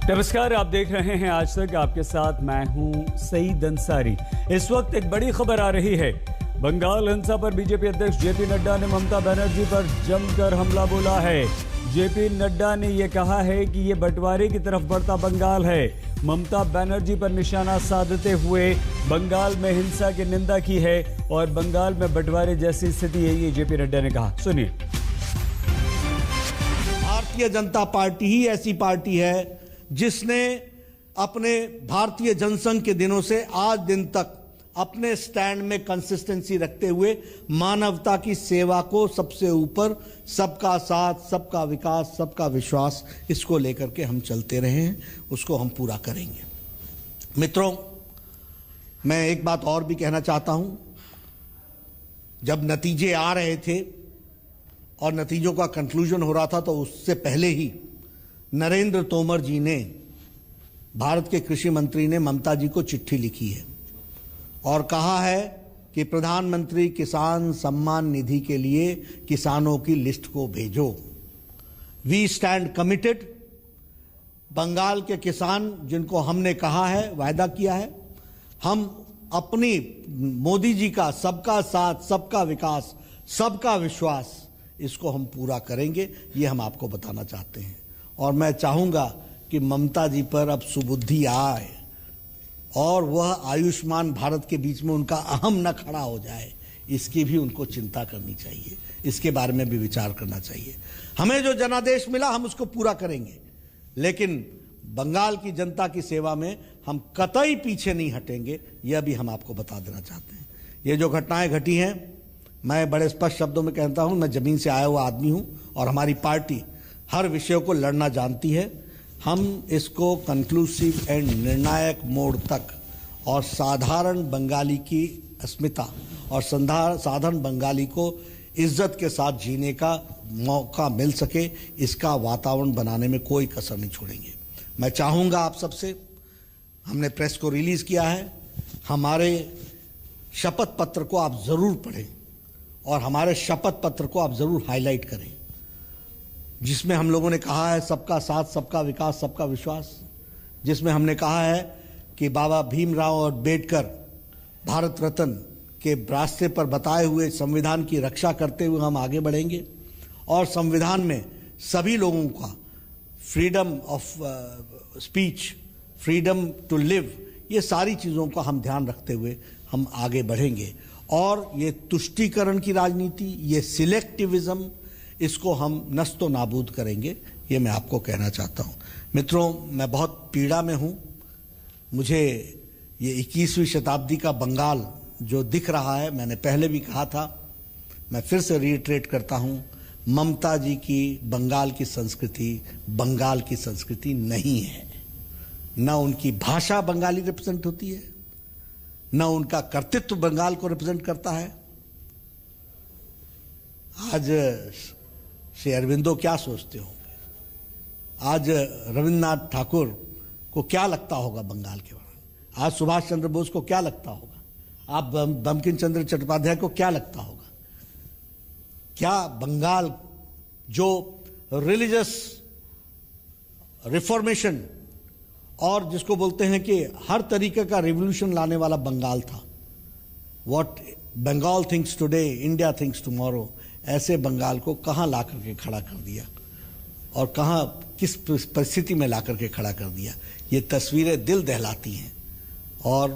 नमस्कार, आप देख रहे हैं आज तक। आपके साथ मैं हूं सईद अंसारी। इस वक्त एक बड़ी खबर आ रही है। बंगाल हिंसा पर बीजेपी अध्यक्ष जेपी नड्डा ने ममता बनर्जी पर जमकर हमला बोला है। जेपी नड्डा ने यह कहा है कि यह बंटवारे की तरफ बढ़ता बंगाल है। ममता बनर्जी पर निशाना साधते हुए बंगाल में हिंसा की निंदा की है और बंगाल में बंटवारे जैसी स्थिति है, ये जेपी नड्डा ने कहा। सुनिए। भारतीय जनता पार्टी ही ऐसी पार्टी है जिसने अपने भारतीय जनसंघ के दिनों से आज दिन तक अपने स्टैंड में कंसिस्टेंसी रखते हुए मानवता की सेवा को सबसे ऊपर, सबका साथ, सबका विकास, सबका विश्वास, इसको लेकर के हम चलते रहे हैं, उसको हम पूरा करेंगे। मित्रों, मैं एक बात और भी कहना चाहता हूं। जब नतीजे आ रहे थे और नतीजों का कंक्लूजन हो रहा था, तो उससे पहले ही नरेंद्र तोमर जी ने, भारत के कृषि मंत्री ने ममता जी को चिट्ठी लिखी है और कहा है कि प्रधानमंत्री किसान सम्मान निधि के लिए किसानों की लिस्ट को भेजो। We stand committed. बंगाल के किसान जिनको हमने कहा है, वायदा किया है, हम अपनी मोदी जी का सबका साथ, सबका विकास, सबका विश्वास, इसको हम पूरा करेंगे। ये हम आपको बताना चाहते हैं। और मैं चाहूंगा कि ममता जी पर अब सुबुद्धि आए और वह आयुष्मान भारत के बीच में उनका अहम न खड़ा हो जाए, इसकी भी उनको चिंता करनी चाहिए। इसके बारे में भी विचार करना चाहिए। हमें जो जनादेश मिला हम उसको पूरा करेंगे, लेकिन बंगाल की जनता की सेवा में हम कतई पीछे नहीं हटेंगे। यह भी हम आपको बता देना चाहते हैं। ये जो घटनाएं घटी हैं, मैं बड़े स्पष्ट शब्दों में कहता हूं, मैं जमीन से आया हुआ आदमी हूं और हमारी पार्टी हर विषय को लड़ना जानती है। हम इसको कंक्लूसिव एंड निर्णायक मोड़ तक और साधारण बंगाली की अस्मिता और साधारण बंगाली को इज्जत के साथ जीने का मौका मिल सके, इसका वातावरण बनाने में कोई कसर नहीं छोड़ेंगे। मैं चाहूँगा आप सबसे, हमने प्रेस को रिलीज़ किया है, हमारे शपथ पत्र को आप ज़रूर पढ़ें और हमारे शपथ पत्र को आप ज़रूर हाईलाइट करें, जिसमें हम लोगों ने कहा है सबका साथ, सबका विकास, सबका विश्वास, जिसमें हमने कहा है कि बाबा भीमराव अम्बेडकर भारत रत्न के रास्ते पर बताए हुए संविधान की रक्षा करते हुए हम आगे बढ़ेंगे और संविधान में सभी लोगों का freedom of speech, freedom to live, ये सारी चीज़ों का हम ध्यान रखते हुए हम आगे बढ़ेंगे। और ये तुष्टीकरण की राजनीति, ये सिलेक्टिविज्म, इसको हम नस्तो नाबूद करेंगे। ये मैं आपको कहना चाहता हूँ। मित्रों, मैं बहुत पीड़ा में हूँ। मुझे ये 21वीं शताब्दी का बंगाल जो दिख रहा है, मैंने पहले भी कहा था, मैं फिर से रीइटरेट करता हूँ, ममता जी की बंगाल की संस्कृति बंगाल की संस्कृति नहीं है। न उनकी भाषा बंगाली रिप्रेजेंट होती है, न उनका कर्तृत्व बंगाल को रिप्रेजेंट करता है। आज श्री अरविंदो क्या सोचते होंगे? आज रविन्द्रनाथ ठाकुर को क्या लगता होगा बंगाल के बारे में? आज सुभाष चंद्र बोस को क्या लगता होगा? आप बंकिम चंद्र चट्टोपाध्याय को क्या लगता होगा? क्या बंगाल जो रिलीजियस रिफॉर्मेशन और जिसको बोलते हैं कि हर तरीके का रिवॉल्यूशन लाने वाला बंगाल था, what Bengal thinks today, India thinks tomorrow, ऐसे बंगाल को कहाँ ला करके खड़ा कर दिया और कहाँ किस परिस्थिति में ला करके खड़ा कर दिया। ये तस्वीरें दिल दहलाती हैं और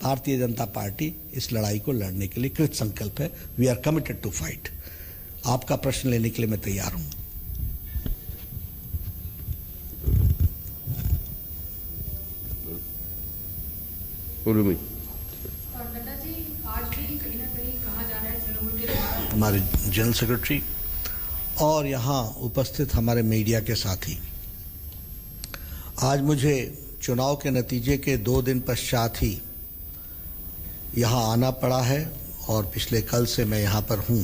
भारतीय जनता पार्टी इस लड़ाई को लड़ने के लिए कृत संकल्प है। We are committed to fight. आपका प्रश्न लेने के लिए मैं तैयार हूं। हमारे जनरल सेक्रेटरी और यहाँ उपस्थित हमारे मीडिया के साथी, आज मुझे चुनाव के नतीजे के 2 दिन पश्चात ही यहाँ आना पड़ा है और पिछले कल से मैं यहाँ पर हूँ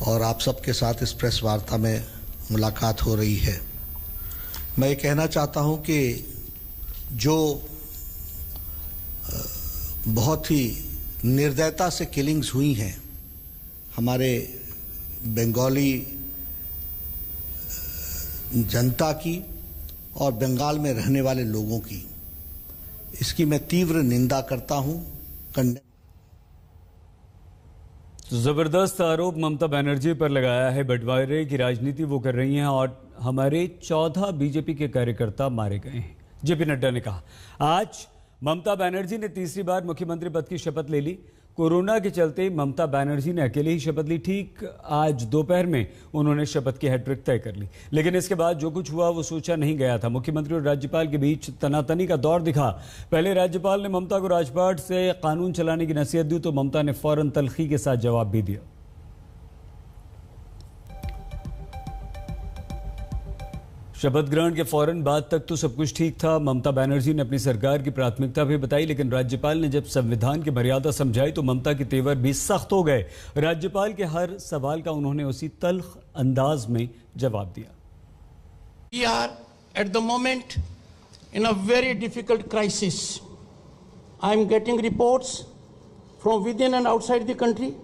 और आप सबके साथ इस प्रेस वार्ता में मुलाकात हो रही है। मैं ये कहना चाहता हूँ कि जो बहुत ही निर्दयता से किलिंग्स हुई हैं हमारे बंगाली जनता की और बंगाल में रहने वाले लोगों की, इसकी मैं तीव्र निंदा करता हूं। जबरदस्त आरोप ममता बनर्जी पर लगाया है। बंटवारे की राजनीति वो कर रही हैं और हमारे 14 बीजेपी के कार्यकर्ता मारे गए हैं। जेपी नड्डा ने कहा आज ममता बनर्जी ने तीसरी बार मुख्यमंत्री पद की शपथ ले ली। कोरोना के चलते ममता बनर्जी ने अकेले ही शपथ ली। ठीक आज दोपहर में उन्होंने शपथ की हैट्रिक तय कर ली, लेकिन इसके बाद जो कुछ हुआ वो सोचा नहीं गया था। मुख्यमंत्री और राज्यपाल के बीच तनातनी का दौर दिखा। पहले राज्यपाल ने ममता को राजपाट से कानून चलाने की नसीहत दी तो ममता ने फौरन तल्खी के साथ जवाब भी दिया। शपथ ग्रहण के फौरन बाद तक तो सब कुछ ठीक था। ममता बनर्जी ने अपनी सरकार की प्राथमिकता भी बताई, लेकिन राज्यपाल ने जब संविधान की मर्यादा समझाई तो ममता के तेवर भी सख्त हो गए। राज्यपाल के हर सवाल का उन्होंने उसी तल्ख अंदाज में जवाब दिया। We are at the moment in a very difficult crisis. I am getting reports from within and outside the country.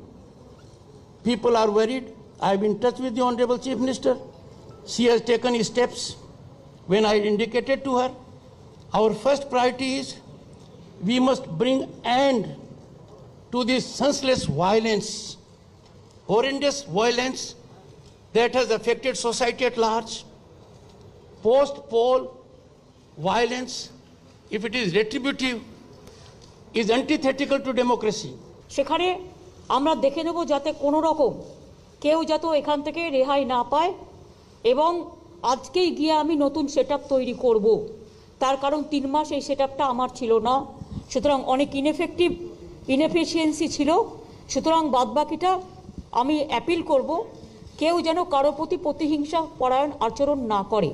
People are worried. I have been in touch with the Honorable Chief Minister. She has taken steps when I indicated to her. Our first priority is we must bring end to this senseless violence, horrendous violence that has affected society at large. Post-poll violence, if it is retributive, is antithetical to democracy. সেখানে আমরা দেখে নেব যাতে কোনো রকম কেউ যাতে এখান থেকে রেহাই না পায় এবং আজকেই গিয়ে আমি নতুন সেটআপ তৈরি করব। তার কারণ 3 মাস এই সেটআপটা আমার ছিল না, সুতরাং অনেক ইনএফিশিয়েন্সি ছিল। সুতরাং বাদবাকিটা আমি অ্যাপিল করব কেউ যেন কারো প্রতি প্রতিহিংসা পরায়ণ আচরণ না করে।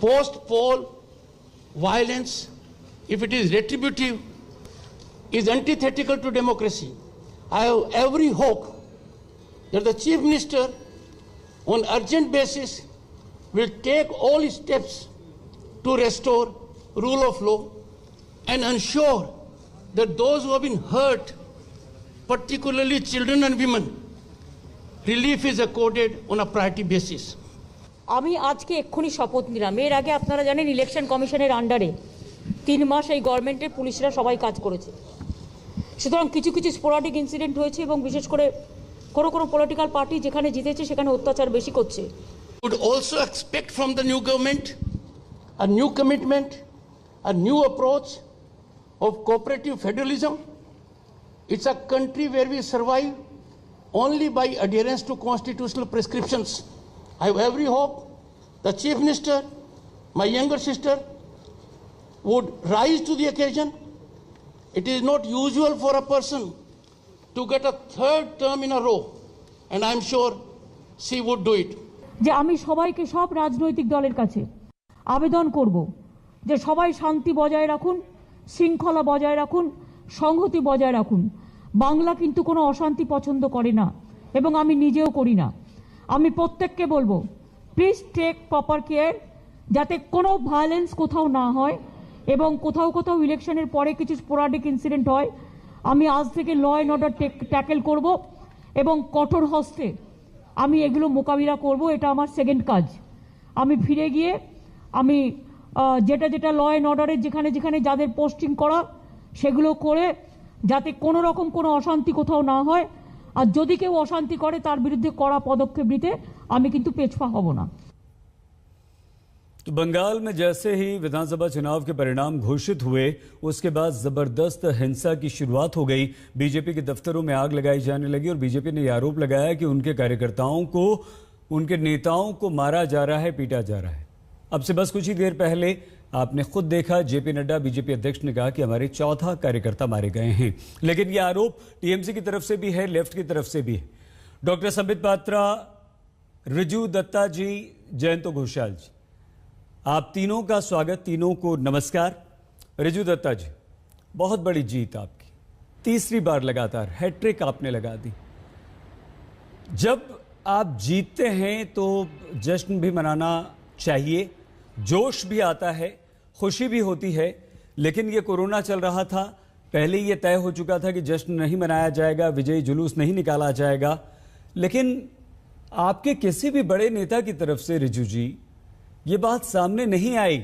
Post poll violence, if it is retributive, is antithetical to democracy. I have every hope that the Chief Minister on urgent basis will take all steps to restore rule of law and ensure that those who have been hurt, particularly children and women, relief is accorded on a priority basis. আমি আজকে এক্ষুনি শপথ নিলাম। এর আগে আপনারা জানেন election কমিশনের আন্ডারে 3 মাস এই গভর্নমেন্টের পুলিশরা সবাই কাজ করেছে। সুতরাং কিছু কিছু স্পোরাডিক ইনসিডেন্ট হয়েছে এবং বিশেষ করে কোনো পলিটিক্যাল পার্টি যেখানে জিতেছে সেখানে অত্যাচার বেশি করছে। Would also expect from the new government a new commitment, a new approach of cooperative federalism. It's a country where we survive only by adherence to constitutional prescriptions. I have every hope the Chief Minister, my younger sister, would rise to the occasion. It is not usual for a person to get a 3rd term in a row, and I'm sure she would do it. যে আমি সবাইকে সব রাজনৈতিক দলের কাছে আবেদন করব যে সবাই শান্তি বজায় রাখুন, শৃঙ্খলা বজায় রাখুন, সংহতি বজায় রাখুন। বাংলা কিন্তু কোনো অশান্তি পছন্দ করে না এবং আমি নিজেও করি না। আমি প্রত্যেককে বলবো প্লিজ টেক প্রপার কেয়ার যাতে কোনো ভায়োলেন্স কোথাও না হয় এবং কোথাও ইলেকশনের পরে কিছু স্পোরাডিক ইনসিডেন্ট হয়। আমি আজ থেকে ল অ্যান্ড অর্ডার ট্যাকেল করব এবং কঠোর হস্তে আমি এগুলো মোকাবিলা করব। এটা আমার সেকেন্ড কাজ। আমি ফিরে গিয়ে আমি যেটা ল অ্যান্ড অর্ডারের যেখানে যাদের পোস্টিং করা সেগুলো করে যাতে কোনো রকম কোনো অশান্তি কোথাও না হয়, আর যদি কেউ অশান্তি করে তার বিরুদ্ধে কড়া পদক্ষেপ নিতে আমি কিন্তু পেছপা হব না। तो बंगाल में जैसे ही विधानसभा चुनाव के परिणाम घोषित हुए उसके बाद जबरदस्त हिंसा की शुरुआत हो गई। बीजेपी के दफ्तरों में आग लगाई जाने लगी और बीजेपी ने यह आरोप लगाया कि उनके कार्यकर्ताओं को, उनके नेताओं को मारा जा रहा है, पीटा जा रहा है। अब से बस कुछ ही देर पहले आपने खुद देखा जेपी नड्डा बीजेपी अध्यक्ष ने कहा कि हमारे 14 कार्यकर्ता मारे गए हैं, लेकिन यह आरोप टीएमसी की तरफ से भी है, लेफ्ट की तरफ से भी है। डॉक्टर संबित पात्रा, रिजू दत्ता जी, जयंत घोषाल जी, आप तीनों का स्वागत, तीनों को नमस्कार। रिजू दत्ता जी, बहुत बड़ी जीत आपकी, तीसरी बार लगातार हैट्रिक आपने लगा दी। जब आप जीतते हैं तो जश्न भी मनाना चाहिए, जोश भी आता है, खुशी भी होती है, लेकिन ये कोरोना चल रहा था, पहले ये तय हो चुका था कि जश्न नहीं मनाया जाएगा, विजयी जुलूस नहीं निकाला जाएगा। लेकिन आपके किसी भी बड़े नेता की तरफ से रिजू जी ये बात सामने नहीं आई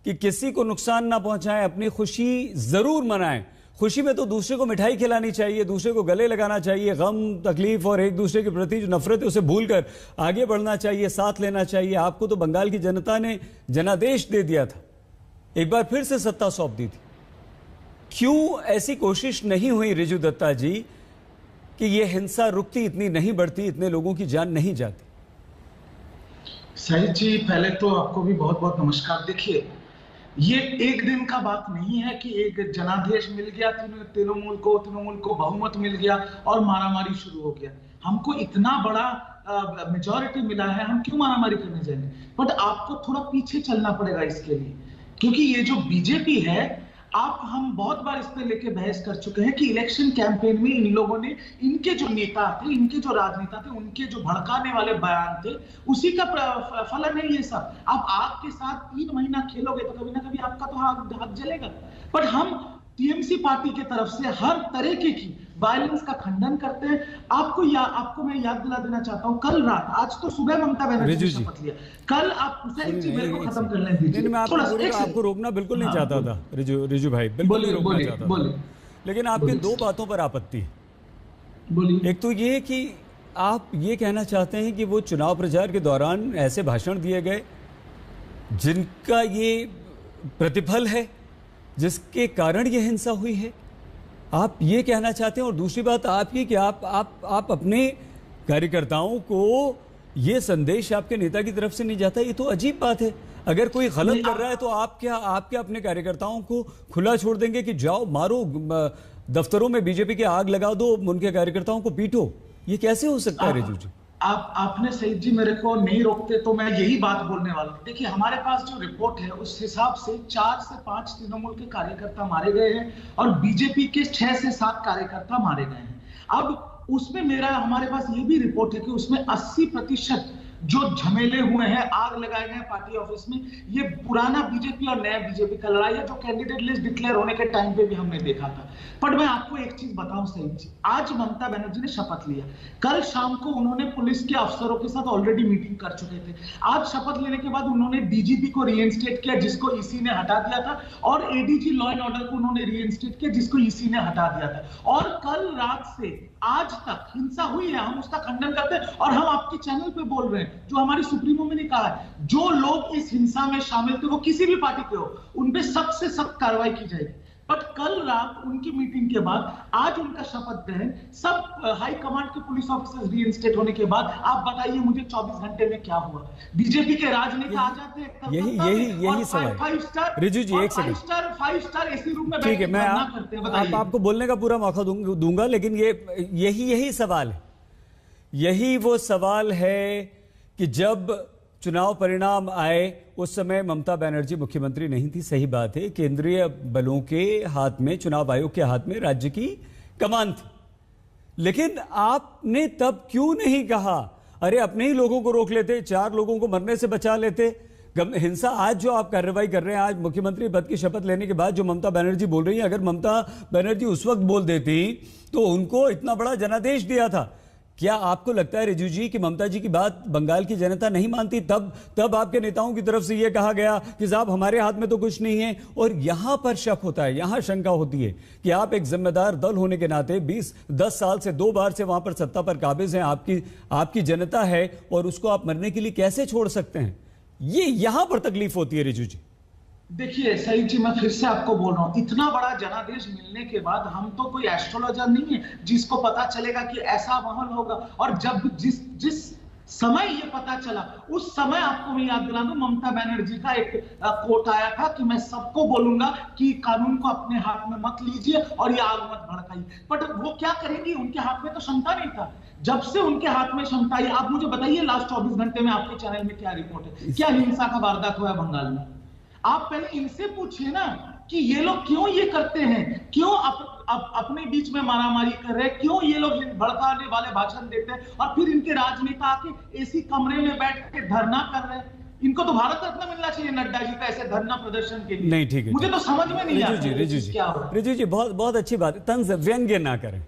कि किसी को नुकसान ना पहुंचाएं, अपनी खुशी जरूर मनाएं। खुशी में तो दूसरे को मिठाई खिलानी चाहिए, दूसरे को गले लगाना चाहिए, गम तकलीफ और एक दूसरे के प्रति जो नफरत है उसे भूलकर आगे बढ़ना चाहिए, साथ लेना चाहिए। आपको तो बंगाल की जनता ने जनादेश दे दिया था, एक बार फिर से सत्ता सौंप दी थी। क्यों ऐसी कोशिश नहीं हुई रिजू दत्ता जी कि यह हिंसा रुकती, इतनी नहीं बढ़ती, इतने लोगों की जान नहीं जाती? सही जी, पहले तो आपको भी बहुत बहुत नमस्कार। देखिए, ये एक दिन का बात नहीं है कि एक जनादेश मिल गया, तृणमूल को बहुमत मिल गया और मारामारी शुरू हो गया। हमको इतना बड़ा मेजॉरिटी मिला है, हम क्यों मारामारी करने जाएंगे? बट आपको थोड़ा पीछे चलना पड़ेगा इसके लिए, क्योंकि ये जो बीजेपी है, हम बहुत बार इस पे लेके बहस कर चुके हैं कि इलेक्शन कैंपेन में इन लोगों ने, इनके जो नेता थे, इनके जो राजनेता थे, उनके जो भड़काने वाले बयान थे, उसी का फलन है ये सब। आप आग के साथ 3 महीना खेलोगे तो कभी ना कभी आपका तो हाथ जलेगा। बट हम टीएमसी पार्टी की तरफ से हर तरीके की वायलेंस का खंडन करते हैं। आपको मैं याद दिला देना चाहता हूं, कल रात, आज तो सुबह ममता बनर्जी ने शपथ लिया, कल आप उसे एक चीज मेरे को खत्म कर लें दीजिए। मैं आपको रोकना बिल्कुल नहीं चाहता था रिजू भाई, बिल्कुल नहीं रोकना चाहता था, लेकिन आपके 2 बातों पर आपत्ति है। बोलिए। एक तो ये कि आप ये कहना चाहते हैं कि वो चुनाव प्रचार के दौरान ऐसे भाषण दिए गए जिनका ये प्रतिफल है, जिसके कारण ये हिंसा हुई है, आप ये कहना चाहते हैं। और दूसरी बात आप ये कि आप अपने कार्यकर्ताओं को ये संदेश आपके नेता की तरफ से नहीं जाता, ये तो अजीब बात है। अगर कोई गलत कर रहा है तो आप क्या अपने कार्यकर्ताओं को खुला छोड़ देंगे कि जाओ मारो, दफ्तरों में बीजेपी के आग लगा दो, उनके कार्यकर्ताओं को पीटो? ये कैसे हो सकता है रिजू जी? आपने सईद जी मेरे को नहीं रोकते तो मैं यही बात बोलने वाला हूं। देखिए, हमारे पास जो रिपोर्ट है उस हिसाब से 4 से 5 तृणमूल के कार्यकर्ता मारे गए हैं और बीजेपी के 6 से 7 कार्यकर्ता मारे गए हैं। अब उसमें हमारे पास ये भी रिपोर्ट है कि उसमें 80% जो झमेले हुए हैं, आग लगाए गए पार्टी ऑफिस में, ये पुराना बीजेपी और नया बीजेपी का लड़ाई है, जो कैंडिडेट लिस्ट डिक्लेयर होने के टाइम पे भी हमने देखा था। पर मैं आपको एक चीज बताऊं सईद जी, आज ममता बनर्जी ने शपथ लिया, कल शाम को उन्होंने पुलिस के अफसरों के साथ ऑलरेडी मीटिंग कर चुके थे। आज शपथ लेने के बाद उन्होंने डीजीपी को रीइंस्टेट किया, जिसको ईसी ने हटा दिया था, और एडीजी लॉ एंड ऑर्डर को उन्होंने रीइंस्टेट किया, जिसको ईसी ने हटा दिया था। और कल रात से आज तक हिंसा हुई है, हम उसका खंडन करते हैं और हम आपके चैनल पे बोल रहे हैं, जो हमारी सुप्रीमो में ने कहा है, जो लोग इस हिंसा में शामिल थे वो किसी भी पार्टी के हो, उनपे सख्त से सख्त कार्रवाई की जाएगी। बट कल रात उनकी मीटिंग के बाद आज उनका शपथ ग्रहण, सब हाई कमांड के पुलिस ऑफिसर्स रीइंस्टेट होने के बाद, आप बताइए मुझे 24 घंटे में क्या हुआ? बीजेपी के राजनेता आ जाते हैं, यही सवाल। 5 स्टार रिजू जी, एक सेकंड, 5 स्टार एसी रूम में ठीक है, मैं आपको बोलने का पूरा मौका दूंगा, लेकिन यही सवाल है, यही वो सवाल है कि जब चुनाव परिणाम आए उस समय ममता बनर्जी मुख्यमंत्री नहीं थी, सही बात है, केंद्रीय बलों के हाथ में, चुनाव आयोग के हाथ में राज्य की कमान थी, लेकिन आपने तब क्यों नहीं कहा, अरे अपने ही लोगों को रोक लेते, 4 लोगों को मरने से बचा लेते? हिंसा आज जो आप कार्रवाई कर रहे हैं, आज मुख्यमंत्री पद की शपथ लेने के बाद जो ममता बनर्जी बोल रही है, अगर ममता बनर्जी उस वक्त बोल देती तो उनको इतना बड़ा जनादेश दिया था। क्या आपको लगता है रिजू जी कि ममता जी की बात बंगाल की जनता नहीं मानती? तब आपके नेताओं की तरफ से यह कहा गया कि साहब हमारे हाथ में तो कुछ नहीं है। और यहां पर शक होता है, यहां शंका होती है कि आप एक जिम्मेदार दल होने के नाते 20-10 साल से 2 बार से वहां पर सत्ता पर काबिज हैं, आपकी जनता है, और उसको आप मरने के लिए कैसे छोड़ सकते हैं? ये यहां पर तकलीफ होती है रिजू जी। देखिए सईद जी, मैं फिर से आपको बोल रहा हूं, इतना बड़ा जनादेश मिलने के बाद हम तो कोई एस्ट्रोलॉजर नहीं है जिसको पता चलेगा कि ऐसा माहौल होगा। और जब जिस समय ये पता चला, उस समय आपको मैं याद दिला दूं, ममता बनर्जी का एक कोट आया था कि मैं सबको बोलूंगा कि कानून को अपने हाथ में मत लीजिए और ये आग मत भड़काइए। बट वो क्या करेंगी? उनके हाथ में तो क्षमता नहीं था। जब से उनके हाथ में क्षमता आई, आप मुझे बताइए लास्ट 24 घंटे में आपके चैनल में क्या रिपोर्ट है, क्या हिंसा का वारदात हुआ है बंगाल में? आप पहले इनसे पूछिए ना कि ये लोग क्यों ये करते हैं, क्यों अपने बीच में मारामारी कर रहे हैं, क्यों ये लोग भड़काने वाले भाषण देते हैं और फिर इनके राजनेता आके एसी कमरे में बैठ के धरना कर रहे हैं। इनको तो भारत रत्न मिलना चाहिए नड्डा जी का ऐसे धरना प्रदर्शन के लिए। नहीं, ठीक है, मुझे तो समझ में नहीं आता रिजू जी बहुत अच्छी बात है, तंज व्यंग्य ना करें।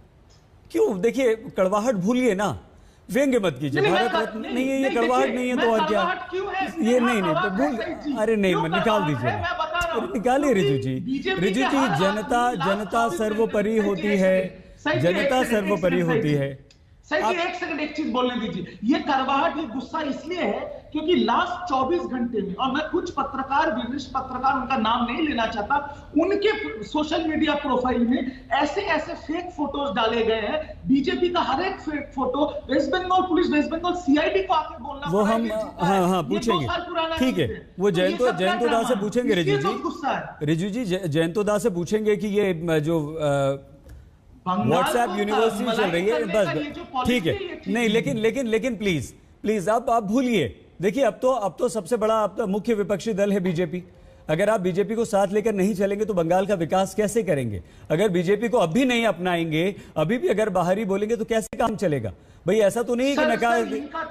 क्यों? देखिए, कड़वाहट भूलिए ना, व्यंग्य मत कीजिए। भारत रत्न नहीं है ये, कड़वाहट नहीं है तो और क्या? ये नहीं तो भूल, अरे नहीं, निकाल दीजिए। निकालिए रिजू जी। रिजू जी, जनता सर्वोपरि होती है, जनता सर्वोपरि होती है। सही जी, एक सेकंड, एक चीज बोलने दीजिए। ये करवाहट, ये गुस्सा इसलिए है क्योंकि लास्ट 24 घंटे में, और मैं कुछ पत्रकार, विशिष्ट पत्रकार, उनका नाम नहीं लेना चाहता, उनके सोशल मीडिया प्रोफाइल में ऐसे ऐसे फेक फोटोज डाले गए हैं। बीजेपी का हर एक fake photo, West Bengal police, West Bengal CID को आके बोलना, वो हम हाँ पूछेंगे, ठीक है, वो जयंतो दास से पूछेंगे। रिजू जी जयंतो दास से पूछेंगे कि ये जो व्हाट्सएप यूनिवर्सिटी चल रही है, बस ठीक है। नहीं, लेकिन प्लीज आप भूलिए। देखिए, अब तो सबसे बड़ा आपका मुख्य विपक्षी दल है बीजेपी। अगर आप बीजेपी को साथ लेकर नहीं चलेंगे तो बंगाल का विकास कैसे करेंगे? अगर बीजेपी को अभी नहीं अपनाएंगे, अभी भी अगर बाहरी बोलेंगे तो कैसे काम चलेगा? भाई ऐसा तो नहीं कि नकार,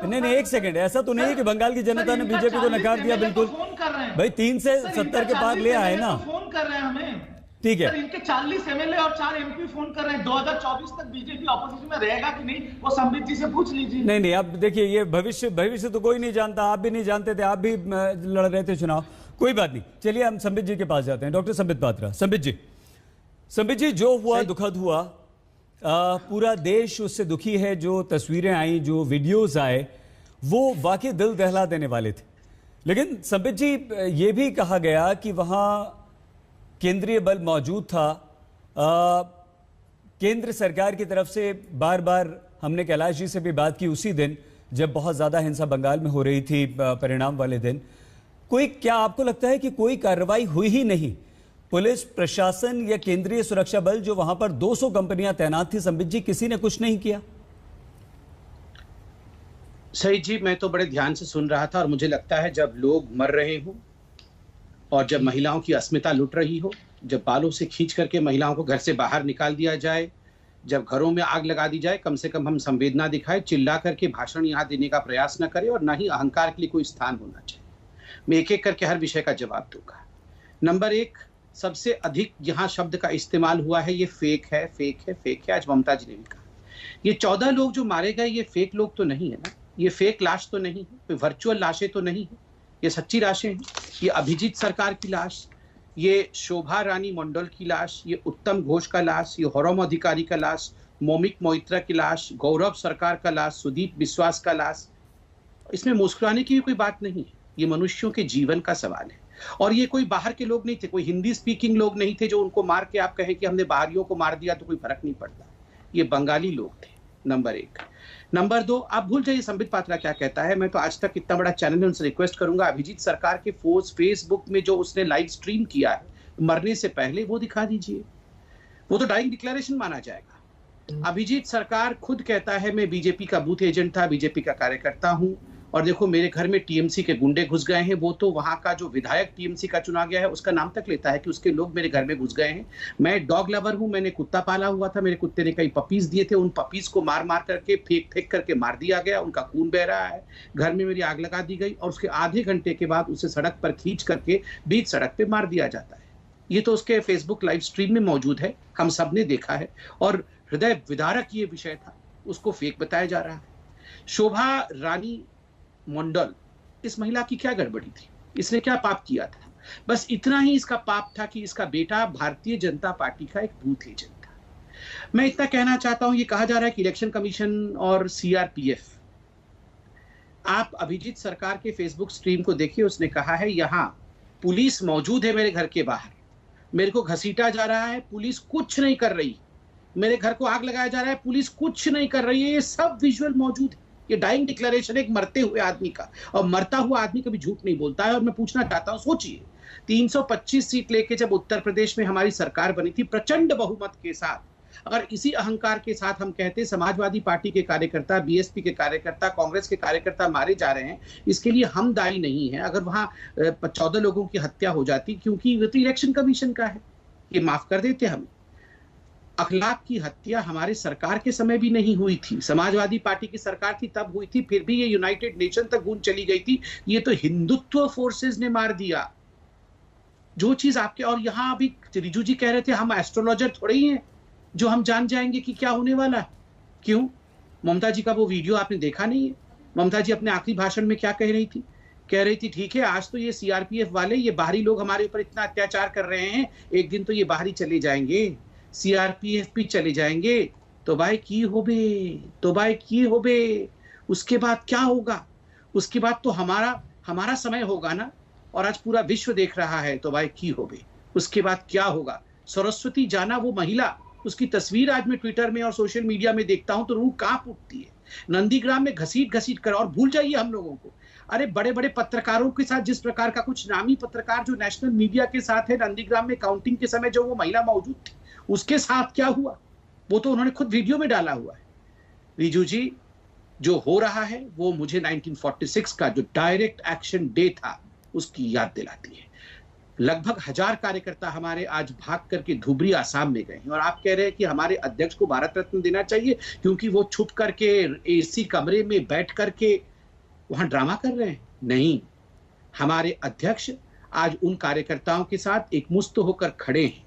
नहीं एक सेकंड, ऐसा तो नहीं कि बंगाल की जनता ने बीजेपी को नकार दिया। बिल्कुल भाई, 3 से 70 के पार ले आए ना, फोन कर रहे हैं हमें, ठीक है। इनके 40 एमएलए और 4 एमपी फोन कर रहे हैं। 2024 तक बीजेपी ऑपोजिशन में रहेगा कि नहीं, वो संबित जी से पूछ लीजिए। नहीं, अब देखिए, ये भविष्य तो कोई नहीं जानता, आप भी नहीं जानते थे, आप भी लड़ रहे थे चुनाव, कोई बात नहीं। चलिए हम संबित जी के पास जाते हैं, डॉक्टर संबित पात्रा। संबित जी, जो हुआ दुखद हुआ, पूरा देश उससे दुखी है। जो तस्वीरें आई, जो वीडियोज आए, वो वाकई दिल दहला देने वाले थे। लेकिन संबित जी, ये भी कहा गया कि वहां केंद्रीय बल मौजूद था। केंद्र सरकार की तरफ से बार बार हमने कैलाश जी से भी बात की उसी दिन जब बहुत ज्यादा हिंसा बंगाल में हो रही थी, परिणाम वाले दिन। क्या आपको लगता है कि कोई कार्रवाई हुई ही नहीं? पुलिस प्रशासन या केंद्रीय सुरक्षा बल, जो वहां पर 200 कंपनियां तैनात थी, संबित जी, किसी ने कुछ नहीं किया? सही जी, मैं तो बड़े ध्यान से सुन रहा था और मुझे लगता है जब लोग मर रहे हो और जब महिलाओं की अस्मिता लुट रही हो, जब बालों से खींच करके महिलाओं को घर से बाहर निकाल दिया जाए, जब घरों में आग लगा दी जाए, कम से कम हम संवेदना दिखाएं, चिल्ला करके भाषण यहाँ देने का प्रयास न करें और ना ही अहंकार के लिए कोई स्थान होना चाहिए। मैं एक एक करके हर विषय का जवाब दूंगा। नंबर 1, सबसे अधिक यहाँ शब्द का इस्तेमाल हुआ है, ये फेक है, फेक है, फेक है। आज ममता जी ने भी कहा, ये 14 लोग जो मारे गए, ये फेक लोग तो नहीं है ना, ये फेक लाश तो नहीं है, वर्चुअल लाशें तो नहीं है, ये सच्ची लाशें हैं। ये अभिजीत सरकार की लाश, ये शोभा रानी मंडल की लाश, ये उत्तम घोष का लाश, ये हरम अधिकारी का लाश, मौमिक मोइत्रा की लाश, गौरव सरकार का लाश, सुदीप विश्वास का लाश। इसमें मुस्कुराने की भी कोई बात नहीं है, ये मनुष्यों के जीवन का सवाल है। और ये कोई बाहर के लोग नहीं थे, कोई हिंदी स्पीकिंग लोग नहीं थे जो उनको मार के आप कहें कि हमने बाहरियों को मार दिया तो कोई फर्क नहीं पड़ता। ये बंगाली लोग थे, नंबर 1। नंबर 2, आप भूल जाइए संबित पात्रा क्या कहता है। मैं तो आज तक इतना बड़ा चैनल है, उनसे रिक्वेस्ट करूंगा, अभिजीत सरकार के फेसबुक में जो उसने लाइव स्ट्रीम किया है मरने से पहले, वो दिखा दीजिए। वो तो डाइंग डिक्लेरेशन माना जाएगा। अभिजीत सरकार खुद कहता है, मैं बीजेपी का बूथ एजेंट था, बीजेपी का कार्यकर्ता हूं, और देखो मेरे घर में टीएमसी के गुंडे घुस गए हैं। वो तो वहां का जो विधायक टीएमसी का चुना गया है उसका नाम तक लेता है कि उसके लोग मेरे घर में घुस गए हैं। मैं डॉग लवर हूं, मैंने कुत्ता पाला हुआ था, मेरे कुत्ते ने कई पपीज दिए थे, उन पपीज को मार मार करके फेंक करके मार दिया गया, उनका खून बह रहा है, घर में मेरी आग लगा दी गई और उसके आधे घंटे के बाद उसे सड़क पर खींच करके बीच सड़क पे मार दिया जाता है। ये तो उसके फेसबुक लाइव स्ट्रीम में मौजूद है, हम सब ने देखा है, और हृदय विदारक ये विषय था, उसको फेक बताया जा रहा है। शोभा रानी मंडल, इस महिला की क्या गड़बड़ी थी? इसने क्या पाप किया था? बस इतना ही इसका पाप था कि इसका बेटा भारतीय जनता पार्टी का एक बूथ एजेंट था। मैं इतना कहना चाहता हूं, ये कहा जा रहा है कि इलेक्शन कमीशन और सीआरपीएफ, आप अभिजीत सरकार के फेसबुक स्ट्रीम को देखिए, उसने कहा है यहां पुलिस मौजूद है मेरे घर के बाहर, मेरे को घसीटा जा रहा है, पुलिस कुछ नहीं कर रही, मेरे घर को आग लगाया जा रहा है, पुलिस कुछ नहीं कर रही है। ये सब विजुअल मौजूद है। ये डाइंग डिक्लेरेशन एक मरते हुए आदमी का, और मरता हुआ आदमी कभी झूठ नहीं बोलता है। और मैं पूछना चाहता हूं, सोचिए 325 सीट लेके जब उत्तर प्रदेश में हमारी सरकार बनी थी प्रचंड बहुमत के साथ, अगर इसी अहंकार के साथ हम कहते समाजवादी पार्टी के कार्यकर्ता, बीएसपी के कार्यकर्ता, कांग्रेस के कार्यकर्ता मारे जा रहे हैं, इसके लिए हम दायी नहीं है। अगर वहां 14 लोगों की हत्या हो जाती, क्योंकि वो तो इलेक्शन कमीशन का है, ये माफ कर देते हम। अखलाक की हत्या हमारे सरकार के समय भी नहीं हुई थी, समाजवादी पार्टी की सरकार थी तब हुई थी, फिर भी ये यूनाइटेड नेशन तक गूंज चली गई थी। ये तो हिंदुत्व फोर्सेस ने मार दिया जो चीज आपके। और यहां अभी रिजू जी कह रहे थे हम एस्ट्रोलॉजर थोड़े ही हैं जो हम जान जाएंगे कि क्या होने वाला है। क्यों? ममता जी का वो वीडियो आपने देखा नहीं है? ममता जी अपने आखिरी भाषण में क्या कह रही थी कह रही थी ठीक है, आज तो ये सीआरपीएफ वाले, ये बाहरी लोग हमारे ऊपर इतना अत्याचार कर रहे हैं, एक दिन तो ये बाहरी चले जाएंगे, सीआरपीएफ भी चले जाएंगे, तो भाई की होबे, उसके बाद क्या होगा? उसके बाद तो हमारा समय होगा ना, और आज पूरा विश्व देख रहा है, तो भाई की होबे, उसके बाद क्या होगा? सरस्वती जाना वो महिला, उसकी तस्वीर आज मैं ट्विटर में और सोशल मीडिया में देखता हूं तो रूह कांप उठती है। नंदीग्राम में घसीट कर, और भूल जाइए हम लोगों को, अरे बड़े बड़े पत्रकारों के साथ जिस प्रकार का, कुछ नामी पत्रकार जो नेशनल मीडिया के साथ है, नंदीग्राम में काउंटिंग के समय जो वो महिला मौजूद थी, उसके साथ क्या हुआ वो तो उन्होंने खुद वीडियो में डाला हुआ है। रिजू जी, जो हो रहा है वो मुझे 1946 का जो डायरेक्ट एक्शन डे था उसकी याद दिलाती है। लगभग 1000 कार्यकर्ता हमारे आज भाग करके धुबरी आसाम में गए हैं, और आप कह रहे हैं कि हमारे अध्यक्ष को भारत रत्न देना चाहिए क्योंकि वो छुप करके एसी कमरे में बैठ करके वहां ड्रामा कर रहे हैं। नहीं, हमारे अध्यक्ष आज उन कार्यकर्ताओं के साथ एकमुश्त होकर खड़े हैं,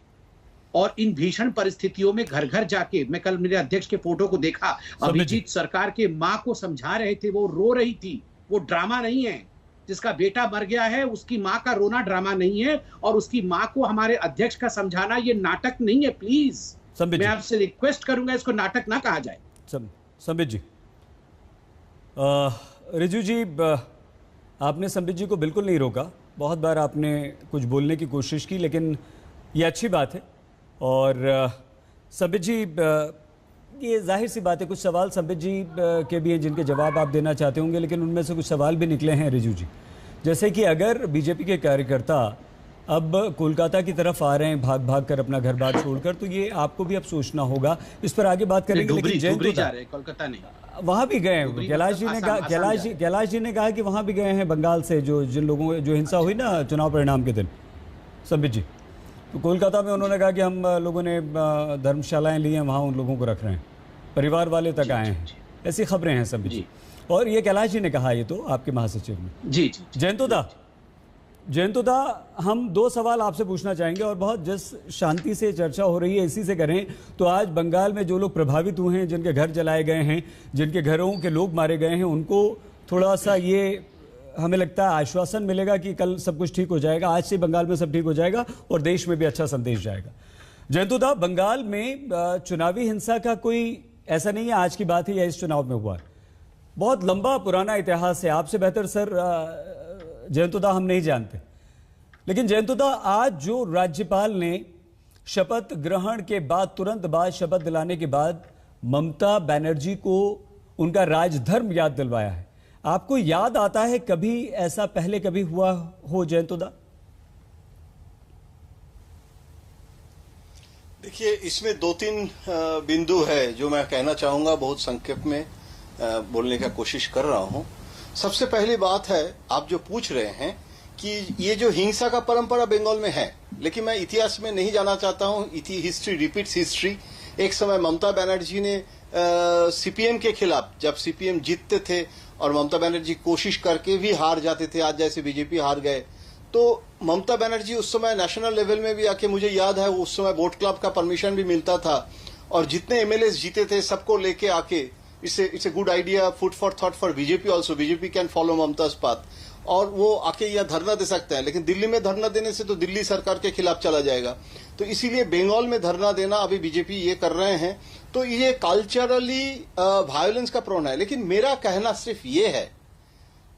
और इन भीषण परिस्थितियों में घर घर जाके, मैं कल मेरे अध्यक्ष के फोटो को देखा, अभिजीत सरकार के मां को समझा रहे थे, वो रो रही थी। वो ड्रामा नहीं है, जिसका बेटा मर गया है उसकी मां का रोना ड्रामा नहीं है, और उसकी मां को हमारे अध्यक्ष का समझाना ये नाटक नहीं है। प्लीज मैं आपसे रिक्वेस्ट करूंगा, इसको नाटक ना कहा जाए। संबित जी, रिजू जी, आपने संबित जी को बिल्कुल नहीं रोका, बहुत बार आपने कुछ बोलने की कोशिश की, लेकिन ये अच्छी बात है। और संबित जी, ये जाहिर सी बात है, कुछ सवाल संबित जी के भी हैं जिनके जवाब आप देना चाहते होंगे, लेकिन उनमें से कुछ सवाल भी निकले हैं रिजू जी, जैसे कि अगर बीजेपी के कार्यकर्ता अब कोलकाता की तरफ आ रहे हैं भाग भाग कर, अपना घर बार छोड़कर, तो ये आपको भी अब सोचना होगा। इस पर आगे बात करेंगे, लेकिन कोलकाता नहीं, वहां भी गए हैं। कैलाश जी ने कहा कि वहां भी गए हैं बंगाल से, जिन लोगों जो हिंसा हुई ना चुनाव परिणाम के दिन, संबित जी, तो कोलकाता में उन्होंने कहा कि हम लोगों ने धर्मशालाएं ली हैं, वहाँ उन लोगों को रख रहे हैं, परिवार वाले तक आए हैं, ऐसी खबरें हैं संबित जी। और ये कैलाश जी ने कहा, ये तो आपके महासचिव ने। जी। जयंतोदा, हम 2 सवाल आपसे पूछना चाहेंगे, और बहुत जिस शांति से चर्चा हो रही है इसी से करें। तो आज बंगाल में जो लोग प्रभावित हुए हैं, जिनके घर जलाए गए हैं, जिनके घरों के लोग मारे गए हैं, उनको थोड़ा सा ये हमें लगता है आश्वासन मिलेगा कि कल सब कुछ ठीक हो जाएगा, आज से बंगाल में सब ठीक हो जाएगा और देश में भी अच्छा संदेश जाएगा। जयंतुदा, बंगाल में चुनावी हिंसा का कोई ऐसा नहीं है आज की बात है या इस चुनाव में हुआ है, बहुत लंबा पुराना इतिहास है। आपसे बेहतर सर जयंतुदा हम नहीं जानते, लेकिन जयंतुदा, आज जो राज्यपाल ने शपथ ग्रहण के बाद, तुरंत बाद शपथ दिलाने के बाद ममता बनर्जी को उनका राजधर्म याद दिलवाया है, आपको याद आता है कभी ऐसा पहले कभी हुआ हो जयंतुदा? देखिए, इसमें 2-3 बिंदु है जो मैं कहना चाहूंगा, बहुत संक्षेप में बोलने का कोशिश कर रहा हूं। सबसे पहली बात है, आप जो पूछ रहे हैं कि ये जो हिंसा का परंपरा बंगाल में है, लेकिन मैं इतिहास में नहीं जाना चाहता हूं, हिस्ट्री रिपीट्स हिस्ट्री। एक समय ममता बनर्जी ने सीपीएम के खिलाफ, जब सीपीएम जीतते थे और ममता बनर्जी कोशिश करके भी हार जाते थे, आज जैसे बीजेपी हार गए, तो ममता बनर्जी उस समय नेशनल लेवल में भी आके, मुझे याद है उस समय वोट क्लब का परमिशन भी मिलता था, और जितने एमएलए जीते थे सबको लेके आके, it's a good idea, food for thought for BJP also, BJP can follow Mumtaz path, और वो आके यह धरना दे सकते हैं। लेकिन दिल्ली में धरना देने से तो दिल्ली सरकार के खिलाफ चला जाएगा, तो इसीलिए बंगाल में धरना देना अभी बीजेपी ये कर रहे हैं, तो ये कल्चरली वायलेंस का प्रोन है। लेकिन मेरा कहना सिर्फ ये है,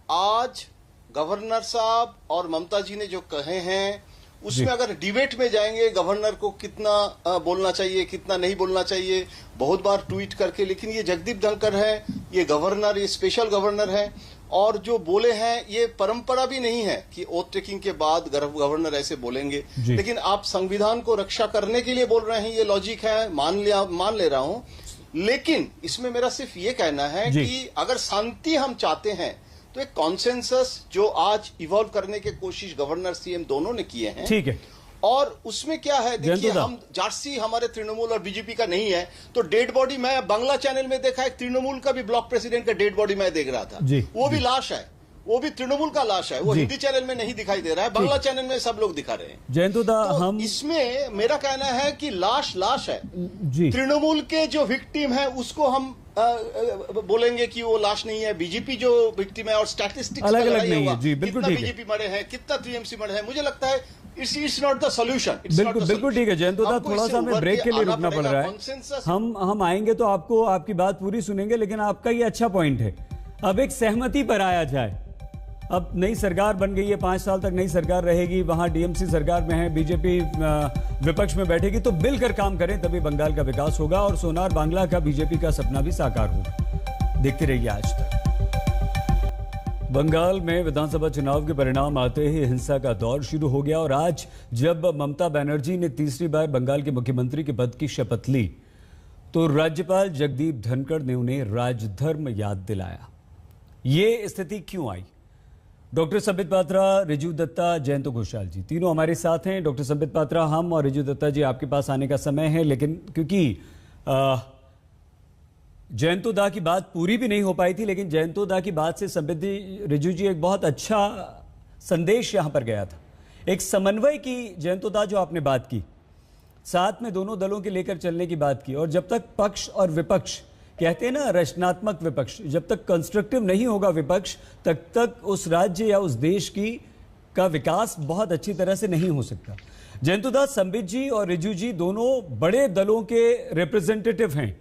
आज गवर्नर साहब और ममता जी ने जो कहे हैं उसमें अगर डिबेट में जाएंगे, गवर्नर को कितना बोलना चाहिए, कितना नहीं बोलना चाहिए, बहुत बार ट्वीट करके, लेकिन ये जगदीप धनखड़ है, ये गवर्नर, ये स्पेशल गवर्नर है, और जो बोले हैं ये परंपरा भी नहीं है कि ओथ टेकिंग के बाद गवर्नर ऐसे बोलेंगे, लेकिन आप संविधान को रक्षा करने के लिए बोल रहे हैं, ये लॉजिक है, मान ले रहा हूं। लेकिन इसमें मेरा सिर्फ ये कहना है कि अगर शांति हम चाहते हैं तो एक कॉन्सेंसस जो आज इवॉल्व करने की कोशिश गवर्नर सीएम दोनों ने किए हैं, ठीक है, और उसमें क्या है, देखिए, हम जार्सी हमारे तृणमूल और बीजेपी का नहीं है, तो डेड बॉडी मैं बांग्ला चैनल में देखा, एक तृणमूल का भी ब्लॉक प्रेसिडेंट का डेड बॉडी मैं देख रहा था, वो भी लाश है, वो भी तृणमूल का लाश है, वो जी। हिंदी चैनल में नहीं दिखाई दे रहा है, बांग्ला चैनल में सब लोग दिखा रहे हैं। जयंतुदा, तो हम इसमें मेरा कहना है कि लाश है। जी तृणमूल के जो विक्टिम है उसको हम बोलेंगे कि वो लाश नहीं है, बीजेपी जो विक्टिम है, और स्टैटिस्टिक्स अलग अलग नहीं है। जी बिल्कुल ठीक है, बीजेपी मरे हैं, कितना टीएमसी मरे हैं, मुझे लगता है इट्स नॉट द सॉल्यूशन। बिल्कुल ठीक है जयंतुदा, थोड़ा सा हमें ब्रेक के लिए रुकना पड़ रहा है। हम आएंगे तो आपको आपकी बात पूरी सुनेंगे, लेकिन आपका ये अच्छा पॉइंट है, अब एक सहमति पर आया जाए। अब नई सरकार बन गई है, 5 साल तक नई सरकार रहेगी, वहां डीएमसी सरकार में है, बीजेपी विपक्ष में बैठेगी, तो मिलकर काम करें, तभी बंगाल का विकास होगा और सोनार बांग्ला का बीजेपी का सपना भी साकार होगा। देखते रहिए आज तक। बंगाल में विधानसभा चुनाव के परिणाम आते ही हिंसा का दौर शुरू हो गया और आज जब ममता बनर्जी ने तीसरी बार बंगाल के मुख्यमंत्री के पद की शपथ ली तो राज्यपाल जगदीप धनखड़ ने उन्हें राजधर्म याद दिलाया। ये स्थिति क्यों आई? डॉक्टर संबित पात्रा, रिजू दत्ता, जयंतो घोषाल जी तीनों हमारे साथ हैं। डॉक्टर संबित पात्रा, हम और रिजू दत्ता जी आपके पास आने का समय है, लेकिन क्योंकि जयंतो दा की बात पूरी भी नहीं हो पाई थी, लेकिन जयंतो दा की बात से संबित जी, रिजू जी, एक बहुत अच्छा संदेश यहां पर गया था, एक समन्वय की जयंतो दा जो आपने बात की, साथ में दोनों दलों के लेकर चलने की बात की। और जब तक पक्ष और विपक्ष, कहते हैं ना रचनात्मक विपक्ष, जब तक कंस्ट्रक्टिव नहीं होगा विपक्ष, तब तक उस राज्य या उस देश का विकास बहुत अच्छी तरह से नहीं हो सकता। जयंतो दा, संबित जी और रिजू जी दोनों बड़े दलों के रिप्रेजेंटेटिव हैं,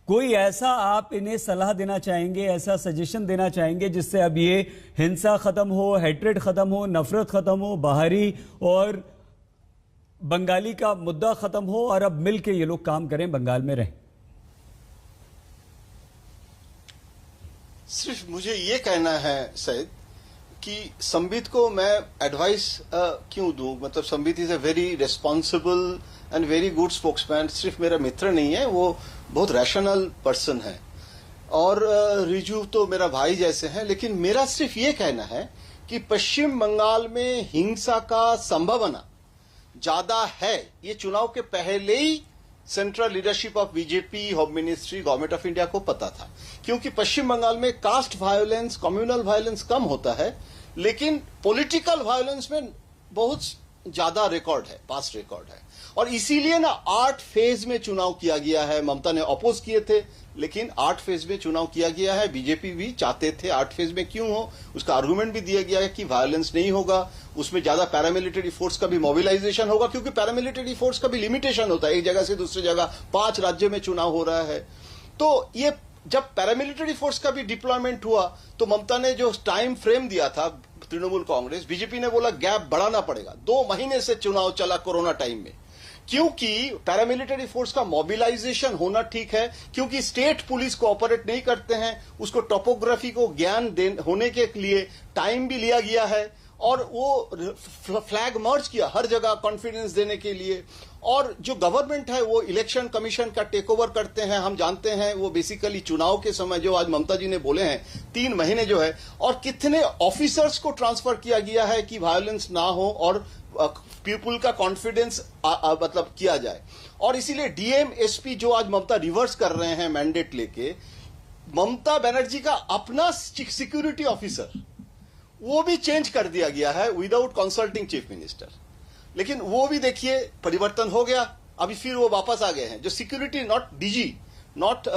कोई ऐसा आप इन्हें सलाह देना चाहेंगे, ऐसा सजेशन देना चाहेंगे जिससे अब ये हिंसा खत्म हो, हेट्रेड खत्म हो, नफरत खत्म हो, बाहरी और बंगाली का मुद्दा खत्म हो और अब मिलके ये लोग काम करें, बंगाल में रहें? सिर्फ मुझे ये कहना है सैयद कि संबित को मैं एडवाइस क्यों दूं, मतलब Sambit is a very responsible and very good spokesman, सिर्फ मेरा मित्र नहीं है, वो बहुत रैशनल पर्सन है, और रिजू तो मेरा भाई जैसे हैं। लेकिन मेरा सिर्फ ये कहना है कि पश्चिम बंगाल में हिंसा का संभावना ज्यादा है, ये चुनाव के पहले ही central leadership of BJP, home ministry, government of India को पता था, क्योंकि पश्चिम बंगाल में कास्ट वायलेंस, कम्युनल वायलेंस कम होता है, लेकिन पॉलिटिकल वायलेंस में बहुत ज्यादा रिकॉर्ड है, पास्ट रिकॉर्ड है। और इसीलिए ना 8 फेज में चुनाव किया गया है। ममता ने अपोज किए थे, लेकिन 8 फेज में चुनाव किया गया है। बीजेपी भी चाहते थे 8 फेज में क्यों हो, उसका आर्गुमेंट भी दिया गया है कि वायलेंस नहीं होगा, उसमें ज्यादा पैरामिलिट्री फोर्स का भी मोबिलाइजेशन होगा, क्योंकि पैरामिलिट्री फोर्स का भी लिमिटेशन होता है, एक जगह से दूसरी जगह 5 राज्यों में चुनाव हो रहा है। तो ये जब पैरामिलिट्री फोर्स का भी डिप्लॉयमेंट हुआ तो ममता ने जो टाइम फ्रेम दिया था, तृणमूल कांग्रेस, बीजेपी ने बोला गैप बढ़ाना पड़ेगा। 2 महीने से चुनाव चला कोरोना टाइम में, क्योंकि पैरामिलिट्री फोर्स का मोबिलाइजेशन होना ठीक है, क्योंकि स्टेट पुलिस कोऑपरेट नहीं करते हैं, उसको टोपोग्राफी को ज्ञान होने के लिए टाइम भी लिया गया है, और वो फ्लैग मार्च किया हर जगह कॉन्फिडेंस देने के लिए। और जो गवर्नमेंट है वो इलेक्शन कमीशन का टेक ओवर करते हैं, हम जानते हैं, वो बेसिकली चुनाव के समय जो आज ममता जी ने बोले हैं 3 महीने जो है, और कितने ऑफिसर्स को ट्रांसफर किया गया है कि वायलेंस ना हो और पीपुल का कॉन्फिडेंस मतलब किया जाए। और इसीलिए डीएम एसपी जो आज ममता रिवर्स कर रहे हैं मैंडेट लेके, ममता बनर्जी का अपना सिक्योरिटी ऑफिसर वो भी चेंज कर दिया गया है विदाउट कंसल्टिंग चीफ मिनिस्टर। लेकिन वो भी देखिए परिवर्तन हो गया, अभी फिर वो वापस आ गए हैं। जो सिक्योरिटी, नॉट डीजी, नॉट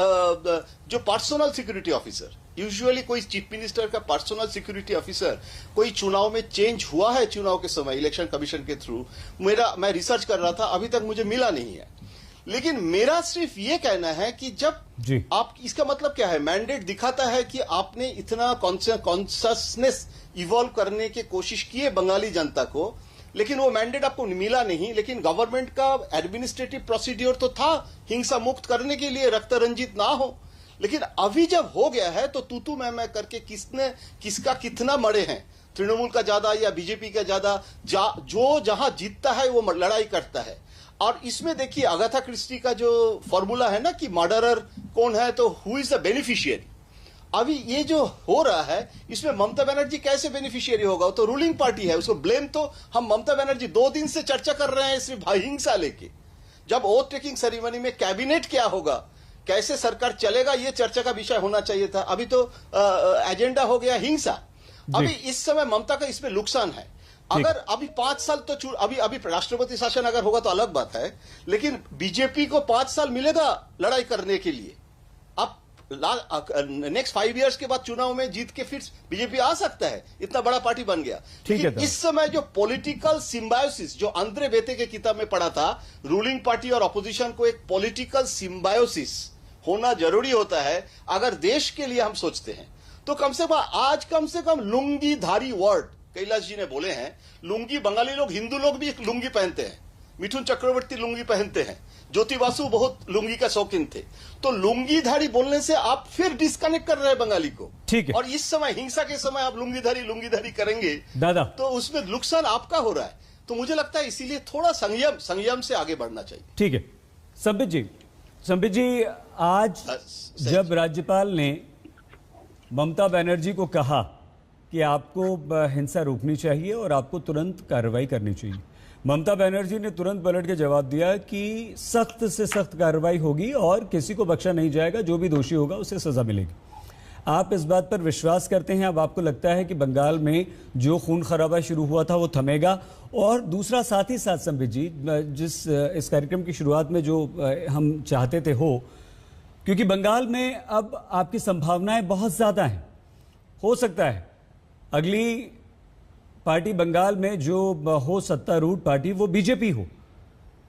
जो पर्सनल सिक्योरिटी ऑफिसर, यूजुअली कोई चीफ मिनिस्टर का पर्सनल सिक्योरिटी ऑफिसर कोई चुनाव में चेंज हुआ है चुनाव के समय इलेक्शन कमीशन के थ्रू, मैं रिसर्च कर रहा था, अभी तक मुझे मिला नहीं है। लेकिन मेरा सिर्फ ये कहना है कि जब आप, इसका मतलब क्या है, मैंडेट दिखाता है कि आपने इतना कॉन्शियसनेस इवॉल्व करने की कोशिश की है बंगाली जनता को, लेकिन वो मैंडेट आपको मिला नहीं। लेकिन गवर्नमेंट का एडमिनिस्ट्रेटिव प्रोसीड्योर तो था हिंसा मुक्त करने के लिए, रक्त रंजित ना हो। लेकिन अभी जब हो गया है तो तू मैं करके किसका कितना मरे हैं, तृणमूल का ज्यादा या बीजेपी का ज्यादा, जो जहां जीतता है वो लड़ाई करता है। और इसमें देखिए अगाथा क्रिस्टी का जो फॉर्मूला है ना कि मर्डरर कौन है तो हु इज द बेनिफिशियरी, अभी ये जो हो रहा है इसमें ममता बनर्जी कैसे बेनिफिशियरी होगा? वो तो रूलिंग पार्टी है, उसको ब्लेम तो हम ममता बनर्जी 2 दिन से चर्चा कर रहे हैं सिर्फ हिंसा लेके। जब ओथ टेकिंग सेरेमनी में कैबिनेट क्या होगा, कैसे सरकार चलेगा, ये चर्चा का विषय होना चाहिए था। अभी तो एजेंडा हो गया हिंसा। अभी इस समय ममता का इसमें नुकसान है। अगर अभी 5 साल तो अभी राष्ट्रपति शासन अगर होगा तो अलग बात है, लेकिन बीजेपी को 5 साल मिलेगा लड़ाई करने के लिए। अब नेक्स्ट 5 इयर्स के बाद चुनाव में जीत के फिर बीजेपी आ सकता है, इतना बड़ा पार्टी बन गया। ठीक है। इस समय जो पॉलिटिकल सिम्बायोसिस जो अंद्रे बेते के किताब में पढ़ा था, रूलिंग पार्टी और अपोजिशन को एक पॉलिटिकल सिम्बायोसिस होना जरूरी होता है अगर देश के लिए हम सोचते हैं। तो कम से कम लुंगी धारी वर्ड कैलाश जी ने बोले हैं। लुंगी बंगाली लोग, हिंदू लोग भी लुंगी पहनते हैं। मिथुन चक्रवर्ती लुंगी पहनते हैं, ज्योति बासु बहुत लुंगी का शौकीन थे। तो लुंगीधारी बोलने से आप फिर डिस्कनेक्ट कर रहे हैं बंगाली को। ठीक है। और इस समय हिंसा के समय आप लुंगीधारी करेंगे दादा, तो उसमें नुकसान आपका हो रहा है। तो मुझे लगता है इसीलिए थोड़ा संयम से आगे बढ़ना चाहिए। ठीक है। संबित जी, आज जब राज्यपाल ने ममता बनर्जी को कहा कि आपको हिंसा रोकनी चाहिए और आपको तुरंत कार्रवाई करनी चाहिए, ममता बनर्जी ने तुरंत पलट के जवाब दिया कि सख्त से सख्त कार्रवाई होगी और किसी को बख्शा नहीं जाएगा, जो भी दोषी होगा उसे सजा मिलेगी। आप इस बात पर विश्वास करते हैं? अब आपको लगता है कि बंगाल में जो खून खराबा शुरू हुआ था वो थमेगा? और दूसरा, साथ ही साथ संबित जी, जिस इस कार्यक्रम की शुरुआत में जो हम चाहते थे हो, क्योंकि बंगाल में अब आपकी संभावनाएं बहुत ज्यादा हैं, हो सकता है अगली पार्टी बंगाल में जो हो सत्तारूढ़ पार्टी वो बीजेपी हो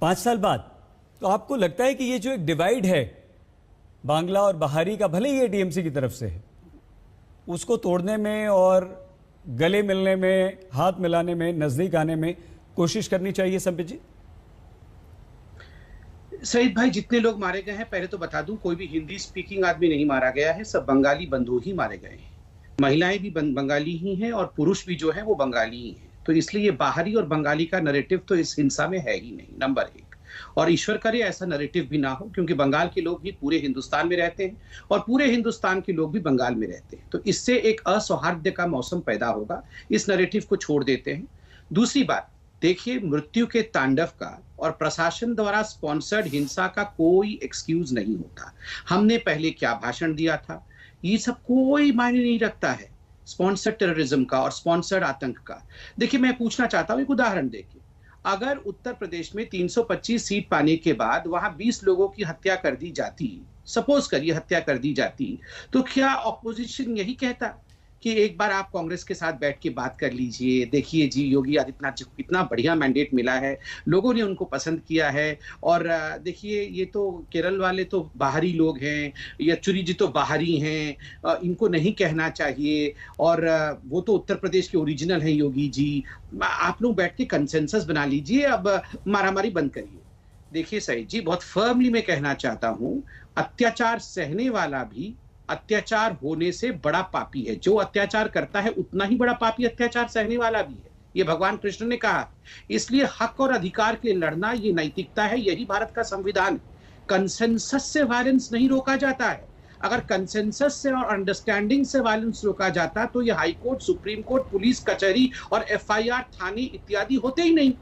5 साल बाद। तो आपको लगता है कि ये जो एक डिवाइड है बांग्ला और बहारी का, भले ही ये टीएमसी की तरफ से है, उसको तोड़ने में और गले मिलने में, हाथ मिलाने में, नजदीक आने में कोशिश करनी चाहिए संबित जी? सईद भाई, जितने लोग मारे गए हैं, पहले तो बता दूं, कोई भी हिंदी स्पीकिंग आदमी नहीं मारा गया है, सब बंगाली बंधु ही मारे गए हैं। महिलाएं भी बंगाली ही हैं और पुरुष भी जो है वो बंगाली ही हैं। तो इसलिए ये बाहरी और बंगाली का नैरेटिव तो इस हिंसा में है ही नहीं, नंबर 1। और ईश्वर करे ऐसा नैरेटिव भी ना हो, क्योंकि बंगाल के लोग भी पूरे हिंदुस्तान में रहते हैं और पूरे हिंदुस्तान के लोग भी बंगाल में रहते हैं। तो इससे एक असौहार्द का मौसम पैदा होगा। इस नैरेटिव को छोड़ देते हैं। दूसरी बात, देखिए, मृत्यु के तांडव का और प्रशासन द्वारा स्पॉन्सर्ड हिंसा का कोई एक्सक्यूज नहीं होता। हमने पहले क्या भाषण दिया था, ये सब कोई मायने नहीं रखता है, स्पॉन्सर्ड टेररिज्म का और स्पॉन्सर्ड आतंक का। देखिए, मैं पूछना चाहता हूं, एक उदाहरण देखिए, अगर उत्तर प्रदेश में 325 सीट पाने के बाद वहां 20 लोगों की हत्या कर दी जाती, सपोज करिए हत्या कर दी जाती, तो क्या ऑपोजिशन यही कहता कि एक बार आप कांग्रेस के साथ बैठ के बात कर लीजिए, देखिए जी योगी आदित्यनाथ जी को कितना बढ़िया मैंडेट मिला है, लोगों ने उनको पसंद किया है, और देखिए ये तो केरल वाले तो बाहरी लोग हैं, येचुरी जी तो बाहरी हैं, इनको नहीं कहना चाहिए, और वो तो उत्तर प्रदेश के ओरिजिनल हैं योगी जी। आप लोग बैठ के कंसेंसस बना लीजिए, अब मारामारी बंद करिए। देखिए सईद जी, बहुत फर्मली मैं कहना चाहता हूं, अत्याचार सहने वाला भी अत्याचार होने से बड़ा पापी है। जो अत्याचार करता है उतना ही बड़ा पापी अत्याचार सहने वाला भी है, ये भगवान कृष्ण ने कहा। इसलिए हक और अधिकार के लिए लड़ना ये नैतिकता है, यही भारत का संविधान। कंसेंसस से वायलेंस नहीं रोका जाता है। अगर कंसेंसस से और अंडरस्टैंडिंग से वायलेंस रोका जाता तो ये high court, supreme court, police कचहरी और FIR थाने इत्यादि होते ही नहीं।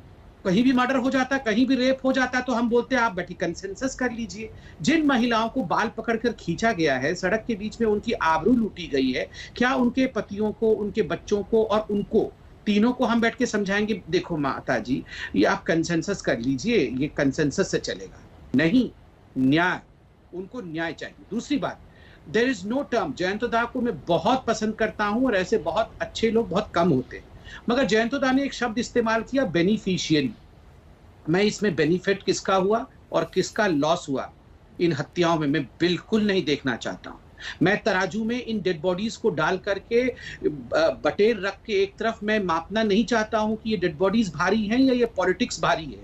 कहीं भी मर्डर हो जाता, कहीं भी रेप हो जाता, तो हम बोलते हैं आप बैठी कंसेंसस कर लीजिए। जिन महिलाओं को बाल पकड़कर खींचा गया है, सड़क के बीच में उनकी आबरू लूटी गई है, क्या उनके पतियों को, उनके बच्चों को और उनको तीनों को हम बैठ के समझाएंगे देखो माता जी ये आप कंसेंसस कर लीजिए, ये कंसेंसस से चलेगा नहीं। न्याय, उनको न्याय चाहिए। दूसरी बात, देयर इज नो टर्म, जयंतदा को मैं बहुत पसंद करता हूं और ऐसे बहुत अच्छे लोग बहुत कम होते हैं, मगर जयंतदा ने एक शब्द इस्तेमाल किया, बेनिफिशियरी। मैं इसमें बेनिफिट किसका हुआ और किसका लॉस हुआ इन हत्याओं में मैं बिल्कुल नहीं देखना चाहता हूं। मैं तराजू में इन डेड बॉडीज को डाल करके बटेर रख के एक तरफ मैं मापना नहीं चाहता हूं कि ये डेड बॉडीज भारी हैं या ये पॉलिटिक्स भारी है,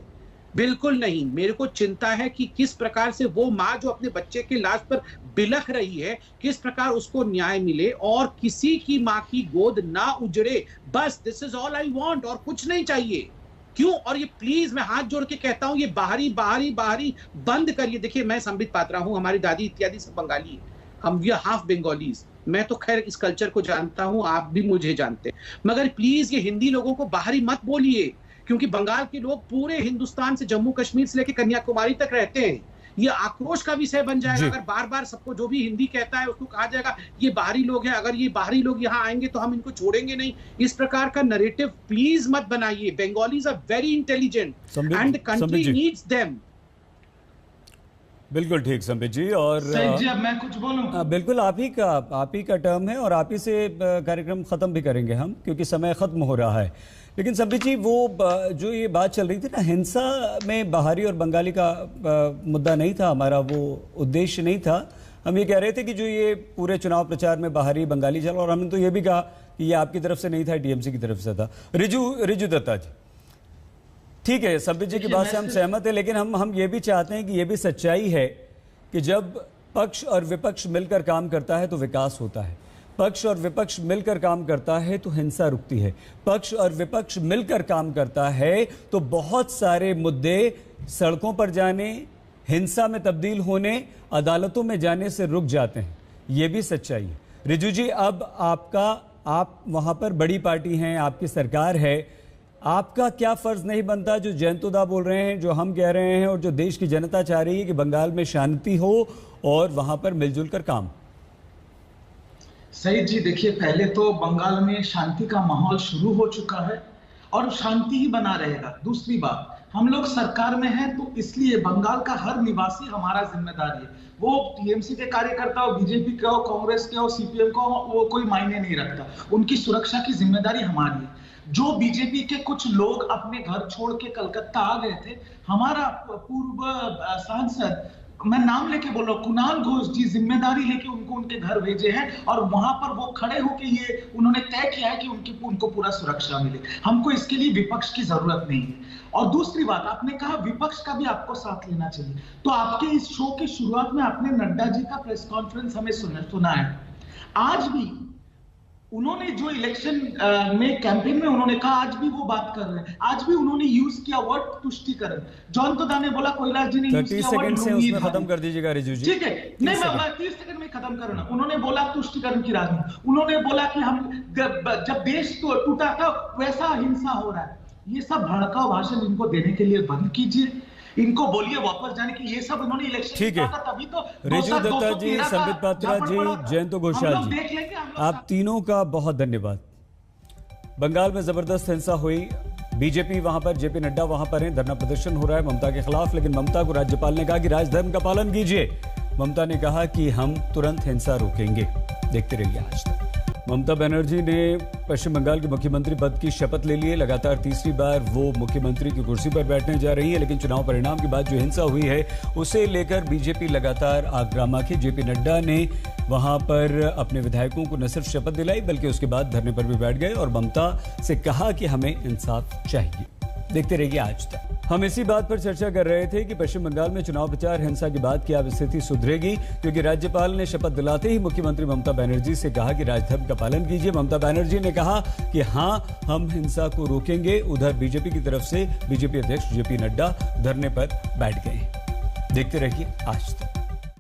बिल्कुल नहीं। मेरे को चिंता है कि किस प्रकार से वो माँ जो अपने बच्चे के लाश पर बिलख रही है, किस प्रकार उसको न्याय मिले और किसी की माँ की गोद ना उजड़े। बस this is all I want, और कुछ नहीं चाहिए। क्यों? और ये प्लीज मैं हाथ जोड़ के कहता हूं, ये बाहरी बाहरी बाहरी बंद करिए। देखिए, मैं संबित पात्रा हूं, हमारी दादी इत्यादि सब बंगाली है, हम वी आर हाफ बंगालीज। मैं तो खैर इस कल्चर को जानता हूं, आप भी मुझे जानते हैं, मगर प्लीज ये हिंदी लोगों को बाहरी मत बोलिए, क्योंकि बंगाल के लोग पूरे हिंदुस्तान से, जम्मू कश्मीर से लेकर कन्याकुमारी तक रहते हैं। ये आक्रोश का विषय बन जाएगा अगर बार बार सबको जो भी हिंदी कहता है उसको कहा जाएगा ये बाहरी लोग हैं, अगर ये बाहरी लोग यहाँ आएंगे तो हम इनको छोड़ेंगे नहीं। इस प्रकार का नैरेटिव प्लीज मत बनाइए। Bengalis are very intelligent and the country needs them. बिल्कुल ठीक संबित जी। और जी, अब मैं कुछ बोलूं? बिल्कुल, आप ही का टर्म है और आप ही से कार्यक्रम खत्म भी करेंगे हम, क्योंकि समय खत्म हो रहा है। लेकिन संबित जी, वो जो ये बात चल रही थी ना, हिंसा में बाहरी और बंगाली का मुद्दा नहीं था, हमारा वो उद्देश्य नहीं था। हम ये कह रहे थे कि जो ये पूरे चुनाव प्रचार में बाहरी बंगाली चला, और हमने तो ये भी कहा कि ये आपकी तरफ से नहीं था, टीएमसी की तरफ से था। रिजू दत्ता जी, ठीक है, संबित जी की बात से हम सहमत है, लेकिन हम ये भी चाहते हैं कि ये भी सच्चाई है कि जब पक्ष और विपक्ष मिलकर काम करता है तो विकास होता है। पक्ष और विपक्ष मिलकर काम करता है तो हिंसा रुकती है। पक्ष और विपक्ष मिलकर काम करता है तो बहुत सारे मुद्दे सड़कों पर जाने, हिंसा में तब्दील होने, अदालतों में जाने से रुक जाते हैं। ये भी सच्चाई है। रिजू जी, अब आप वहां पर बड़ी पार्टी हैं, आपकी सरकार है, आपका क्या फर्ज नहीं बनता, जो जयंतोदा बोल रहे हैं, जो हम कह रहे हैं और जो देश की जनता चाह रही है कि बंगाल में शांति हो और वहां पर मिलजुल कर काम? सही जी, देखिए, पहले तो बंगाल में शांति का माहौल शुरू हो चुका है और शांति ही बना रहेगा। दूसरी बात, हम लोग सरकार में हैं तो इसलिए बंगाल का हर निवासी हमारा जिम्मेदारी है। वो टीएमसी के कार्यकर्ता हो, बीजेपी के हो, कांग्रेस के हो, सीपीएम का हो, वो कोई मायने नहीं रखता। उनकी सुरक्षा की जिम्मेदारी हमारी है। जो बीजेपी के कुछ लोग अपने घर छोड़ के कलकत्ता आ गए थे, हमारा पूर्व सांसद, मैं नाम लेके बोल रहा हूँ, कुणाल घोष जी जिम्मेदारी लेके उनको उनके घर भेजे हैं और वहां पर वो खड़े होके ये उन्होंने तय किया है कि उनको पूरा सुरक्षा मिले। हमको इसके लिए विपक्ष की जरूरत नहीं है। और दूसरी बात, आपने कहा विपक्ष का भी आपको साथ लेना चाहिए, तो आपके इस शो की शुरुआत में आपने नड्डा जी का प्रेस कॉन्फ्रेंस हमें सुना है। आज भी उन्होंने जो इलेक्शन में कैंपेन में उन्होंने कहा, आज भी वो बात कर रहे हैं, आज भी उन्होंने यूज किया वर्ड तुष्टिकरण। जयंतोदा ने बोला, कैलाश जी ने यूज किया वर्ड लुंगी। खत्म कर दीजिएगा रिजू जी। ठीक है, नहीं, मैं 30 सेकंड में खत्म करना। उन्होंने बोला तुष्टिकरण की राजनीति, उन्होंने बोला कि हम जब देश टूटा था वैसा हिंसा हो रहा है। ये सब भड़काऊ भाषण इनको देने के लिए बंद कीजिए, इनको बोलिए वापस जाने की। ये सब उन्होंने इलेक्शन ठीक है। तभी तो रिजू दत्ता जी, संबित पात्रा जी, जयंत घोषाल जी, आप तीनों का बहुत धन्यवाद। बंगाल में जबरदस्त हिंसा हुई, बीजेपी वहां पर, जेपी नड्डा वहां पर हैं, धरना प्रदर्शन हो रहा है ममता के खिलाफ, लेकिन ममता को राज्यपाल ने कहा कि राजधर्म का पालन कीजिए। ममता ने कहा कि हम तुरंत हिंसा रोकेंगे। देखते रहिए आज तक। ममता बनर्जी ने पश्चिम बंगाल के मुख्यमंत्री पद की शपथ ले ली है। लगातार तीसरी बार वो मुख्यमंत्री की कुर्सी पर बैठने जा रही है, लेकिन चुनाव परिणाम के बाद जो हिंसा हुई है उसे लेकर बीजेपी लगातार आक्रामक है। जेपी नड्डा ने वहां पर अपने विधायकों को न सिर्फ शपथ दिलाई बल्कि उसके बाद धरने पर भी बैठ गए और ममता से कहा कि हमें इंसाफ चाहिए। देखते रहिए आज तक। हम इसी बात पर चर्चा कर रहे थे कि पश्चिम बंगाल में चुनाव प्रचार हिंसा के बाद क्या स्थिति सुधरेगी, क्योंकि राज्यपाल ने शपथ दिलाते ही मुख्यमंत्री ममता बनर्जी से कहा कि राजधर्म का पालन कीजिए। ममता बनर्जी ने कहा कि हां, हम हिंसा को रोकेंगे। उधर बीजेपी की तरफ से बीजेपी अध्यक्ष जेपी नड्डा धरने पर बैठ गए। देखते रहिए आज तक।